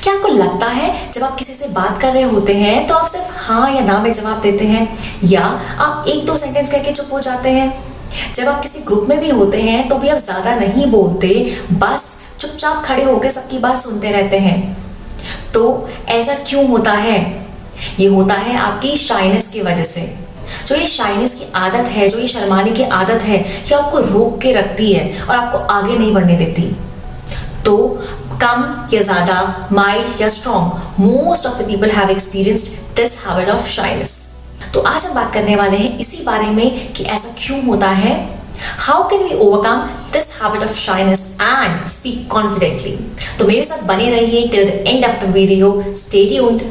क्या आपको लगता है जब आप किसी से बात कर रहे होते हैं तो आप सिर्फ हाँ या ना में जवाब देते हैं, या आप एक दो सेंटेंस कहके चुप हो जाते हैं? जब आप किसी ग्रुप में भी होते हैं तो भी आप ज्यादा नहीं बोलते, बस चुपचाप खड़े होकर सबकी बात सुनते रहते हैं। तो ऐसा क्यों होता है? ये होता है आपकी शाइनेस की वजह से। जो ये शाइनेस की आदत है, जो ये शर्माने की आदत है, ये आपको रोक के रखती है और आपको आगे नहीं बढ़ने देती। तो कम या ज्यादा, माइल्ड या strong, most of the people have experienced this habit of shyness. तो आज हम बात करने वाले हैं इसी बारे में कि ऐसा क्यों होता है, how can we overcome this habit of shyness and speak confidently. तो मेरे साथ बने रहिए till the end of the video, stay tuned.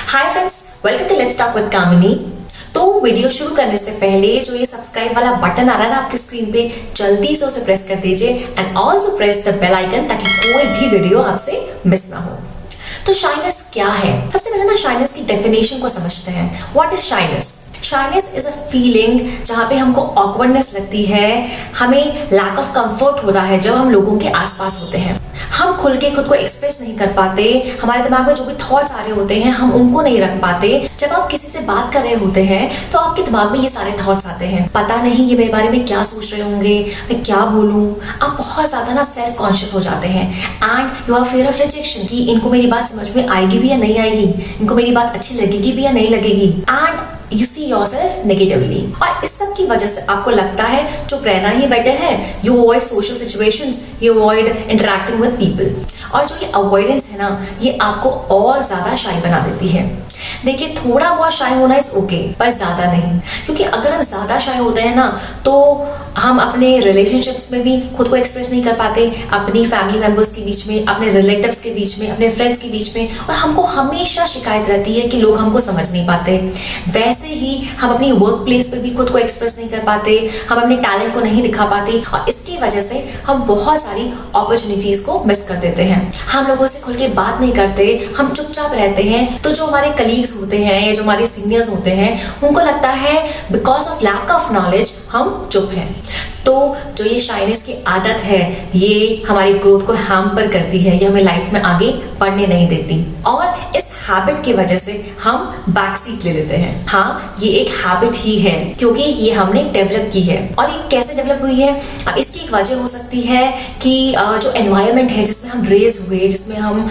Hi friends, welcome to let's talk with Kamini. तो वीडियो शुरू करने से पहले जो ये सब्सक्राइब वाला बटन आ रहा है ना आपकी स्क्रीन पे, जल्दी से उसे प्रेस कर दीजिए and also press the bell icon ताकि कोई भी वीडियो आपसे मिस ना हो। तो शाइनेस क्या है? सबसे पहले ना शाइनेस की डेफिनेशन को समझते हैं। What is shyness? Shyness is a feeling जहाँ पे हमको ऑकवर्डनेस लगती है, हमें लैक ऑफ कंफर्ट होता है जब हम लोगों के आसपास होते हैं। हम खुल के खुद को एक्सप्रेस नहीं कर पाते, हमारे दिमाग में जो भी थॉट्स आ रहे होते हैं हम उनको नहीं रख पाते। जब आप किसी से बात कर रहे होते हैं तो आपके दिमाग में ये सारे थॉट्स आते हैं, पता नहीं ये मेरे बारे में क्या सोच रहे होंगे, मैं क्या बोलूं। आप बहुत ज्यादा ना सेल्फ कॉन्शियस हो जाते हैं and you have fear of rejection कि इनको मेरी बात समझ में आएगी भी या नहीं आएगी, इनको मेरी बात अच्छी लगेगी भी या नहीं लगेगी, and You see yourself negatively। और इस सब की वजह से आपको लगता है चुप रहना ही बेटर है। You avoid social situations, you avoid interacting with people। और जो ये अवॉइडेंस है ना, ये आपको और ज्यादा शाय बना देती है। देखिए, थोड़ा बहुत शाय होना इज ओके, पर ज्यादा नहीं, क्योंकि अगर हम ज्यादा शाय होते हैं ना तो हम अपने रिलेशनशिप्स में भी खुद को एक्सप्रेस नहीं कर पाते, अपनी फैमिली मेंबर्स के बीच में, अपने रिलेटिव्स के बीच में, अपने फ्रेंड्स के बीच में, और हमको हमेशा शिकायत रहती है कि लोग हमको समझ नहीं पाते। वैसे ही हम अपनी वर्क प्लेस पे भी खुद को एक्सप्रेस नहीं कर पाते, हम अपने टैलेंट को नहीं दिखा पाते, और इसकी वजह से हम बहुत सारी अपॉर्चुनिटीज को मिस कर देते हैं। हम लोगों से खुल के बात नहीं करते, हम चुपचाप रहते हैं। तो जो हमारे कलीग्स होते हैं या जो हमारे सीनियर्स होते हैं उनको लगता है because of lack of knowledge हम चुप हैं। तो जो ये शाइनेस की आदत है ये हमारी ग्रोथ को हैम्पर करती है, ये हमें लाइफ में आगे बढ़ने नहीं देती, और इस हैबिट की वजह से हम बैक सीट ले लेते हैं। हाँ, ये एक हैबिट ही है क्योंकि ये हमने डेवलप की है। और ये कैसे डेवलप हुई है? इसकी एक वजह हो सकती है कि जो एनवायरनमेंट है जिसमें हम रेज हुए, जिसमें हम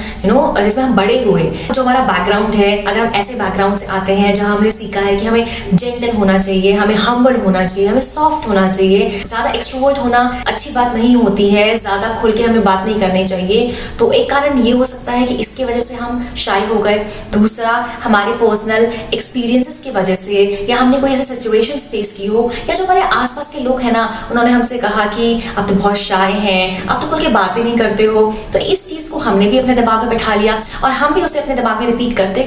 जिसमें हम बड़े हुए, जो हमारा बैकग्राउंड है, अगर हम ऐसे बैकग्राउंड से आते हैं जहाँ हमने सीखा है कि हमें जेंटल होना चाहिए, हमें हम्बल होना चाहिए, हमें सॉफ्ट होना चाहिए, ज्यादा एक्सट्रोवर्ट होना अच्छी बात नहीं होती है, ज्यादा खुल के हमें बात नहीं करनी चाहिए, तो एक कारण ये हो सकता है कि इसके वजह से हम शाय हो गए। दूसरा, हमारे पर्सनल एक्सपीरियंसेस की वजह से, या हमने कोई ऐसे सिचुएशंस फेस की हो, या जो हमारे आसपास के लोग हैं ना उन्होंने हमसे कहा कि आप तो बहुत शाय हैं, आप तो खुल के बातें नहीं करते हो, तो इस चीज को हमने भी अपने दिमाग में बैठा लिया और हम भी उसे अपने दिमाग में रिपीट करते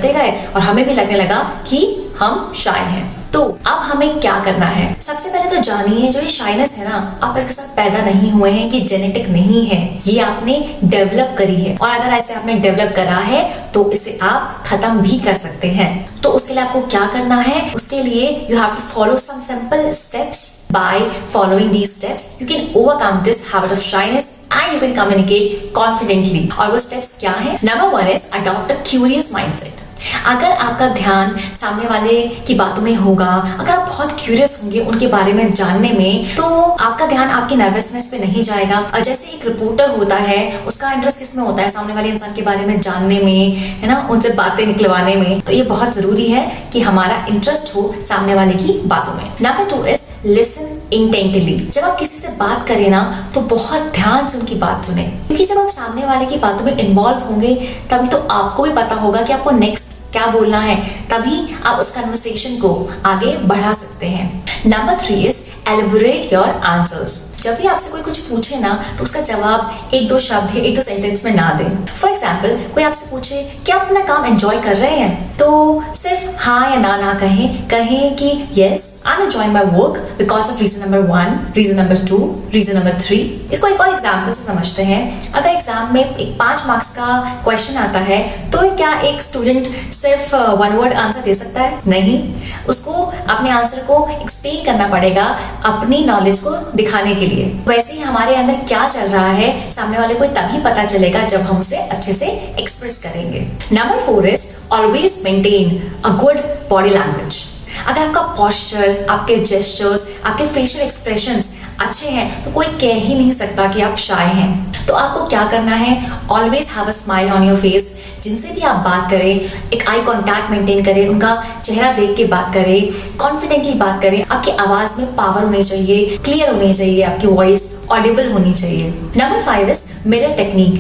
गए और हमें भी लगने लगा कि हम शाय हैं। तो अब हमें क्या करना है? सबसे पहले तो जानिए, जो ये शाइनेस है ना, आप इसके साथ पैदा नहीं हुए हैं, ये जेनेटिक नहीं है, ये आपने डेवलप करी है। और अगर ऐसे आपने डेवलप करा है तो इसे आप खत्म भी कर सकते हैं। तो उसके लिए आपको क्या करना है? उसके लिए you have to follow some simple steps. By following these steps you can overcome this habit of shyness and you can communicate confidently। और वो स्टेप्स क्या हैं? Number 1 is adopt a curious mindset। अगर आपका ध्यान सामने वाले की बातों में होगा, अगर आप बहुत क्यूरियस होंगे उनके बारे में जानने में, तो आपका ध्यान आपकी नर्वसनेस पे नहीं जाएगा। और जैसे एक रिपोर्टर होता है, उसका इंटरेस्ट किसमें होता है? सामने वाले इंसान के बारे में जानने में, है ना, उनसे बातें निकलवाने में। तो ये बहुत जरूरी है कि हमारा इंटरेस्ट हो सामने वाले की बातों में। Number 2 is listen intently. जब आप किसी से बात करें ना तो बहुत ध्यान से उनकी बात सुने, क्योंकि जब आप सामने वाले की बातों में इन्वॉल्व होंगे तभी तो आपको भी पता होगा कि आपको नेक्स्ट क्या बोलना है, तभी आप उस कन्वर्सेशन को आगे बढ़ा सकते हैं। Number 3 is elaborate your answers. जब भी आपसे कोई कुछ पूछे ना तो उसका जवाब एक दो शब्द या एक दो सेंटेंस में ना दें। फॉर एग्जाम्पल, कोई आपसे पूछे कि आप अपना काम एंजॉय कर रहे हैं, तो सिर्फ हाँ या ना कहें कि yes, I'm enjoying my work because of reason number 1, reason number 2, reason number 3। इसको एक और एग्जाम्पल से समझते हैं। अगर एग्जाम में एक 5 मार्क्स का क्वेश्चन आता है तो क्या एक स्टूडेंट सिर्फ 1 वर्ड आंसर दे सकता है? नहीं, उसको अपने आंसर को एक्सप्लेन करना पड़ेगा अपनी नॉलेज को दिखाने के लिए। वैसे ही हमारे अंदर क्या चल रहा है सामने वाले को तभी पता चलेगा जब हम उसे अच्छे से एक्सप्रेस करेंगे। Number 4 is always maintain a good body language. अगर आपका पोस्चर, आपके जेस्चर्स, आपके फेशियल एक्सप्रेशंस अच्छे हैं तो कोई कह ही नहीं सकता कि आप शाय हैं। तो आपको क्या करना है? Always have a smile on your face. जिनसे भी आप बात करें, एक आई कांटेक्ट मेंटेन करें, उनका चेहरा देख के बात करें, कॉन्फिडेंटली बात करें। आपकी आवाज में पावर होनी चाहिए, क्लियर होनी चाहिए, आपकी वॉइस ऑडिबल होनी चाहिए। Number 5 is mirror technique.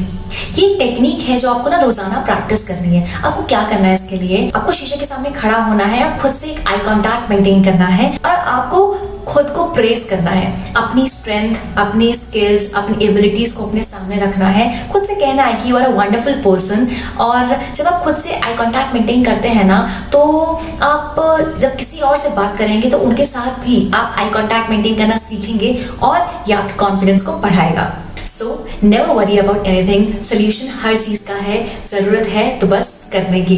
ये टेक्निक है जो आपको ना रोजाना प्रैक्टिस करनी है। आपको क्या करना है इसके लिए? आपको शीशे के सामने खड़ा होना है, आप खुद से एक आई कांटेक्ट मेंटेन करना है और आपको खुद को प्रेज करना है। अपनी स्ट्रेंथ, अपनी स्किल्स, अपनी एबिलिटीज को अपने सामने रखना है। खुद से कहना है कि you are a wonderful person. और जब आप खुद से आई कांटेक्ट मेंटेन करते हैं ना, तो आप जब किसी और से बात करेंगे तो उनके साथ भी आप आई कांटेक्ट मेंटेन करना सीखेंगे और ये आपके कॉन्फिडेंस को बढ़ाएगा। So never worry about anything। Solution हर चीज का है, जरूरत है तो बस करने की।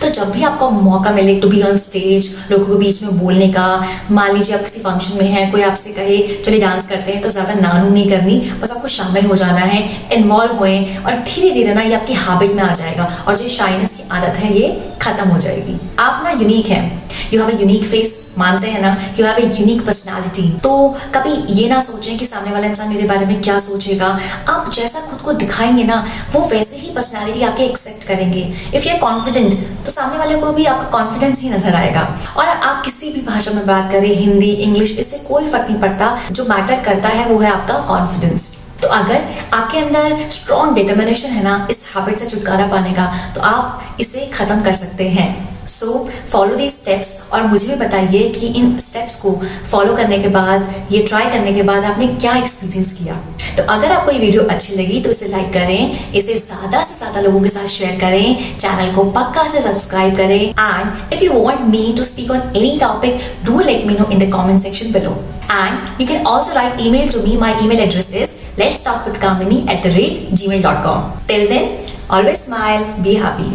तो जब भी आपको मौका मिले टू बी ऑन स्टेज, लोगों के बीच में बोलने का, मान लीजिए आप किसी फंक्शन में हैं, कोई आपसे कहे चलिए डांस करते हैं, तो ज्यादा नानू नहीं करनी, बस आपको शामिल हो जाना है, इन्वॉल्व होए और धीरे धीरे ना ये आपकी हैबिट में आ जाएगा और जो शाइनेस की आदत है ये खत्म हो जाएगी। आप ना यूनिक हैं, you have a unique face, मानते हैं ना, you have a unique personality. तो कभी ये ना सोचें कि सामने वाला इंसान मेरे बारे में क्या सोचेगा। आप जैसा खुद को दिखाएंगे ना, वो वैसे ही पर्सनालिटी आपके एक्सेप्ट करेंगे। इफ यू आर कॉन्फिडेंट तो सामने वाले को भी आपका कॉन्फिडेंस ही नजर आएगा। और आप किसी भी भाषा में बात करें, हिंदी, इंग्लिश, इससे कोई फर्क नहीं पड़ता। जो मैटर करता है वो है आपका कॉन्फिडेंस। तो अगर आपके अंदर स्ट्रॉन्ग डिटर्मिनेशन है ना इस हैबिट से छुटकारा पाने का, तो आप इसे खत्म कर सकते हैं। सो फॉलो दी स्टेप्स और मुझे भी बताइए कि इन स्टेप्स को फॉलो करने के बाद, ये ट्राई करने के बाद आपने क्या एक्सपीरियंस किया। तो अगर आपको ये वीडियो अच्छी लगी तो इसे लाइक करें, इसे ज्यादा से ज्यादा लोगों के साथ शेयर करें, चैनल को पक्का से सब्सक्राइब करें। And if you want me to speak on any topic, do let me know in the comment section below. And you can also write email to me. My email address is letstalkwithkamini@gmail.com। Till then, always smile, be happy.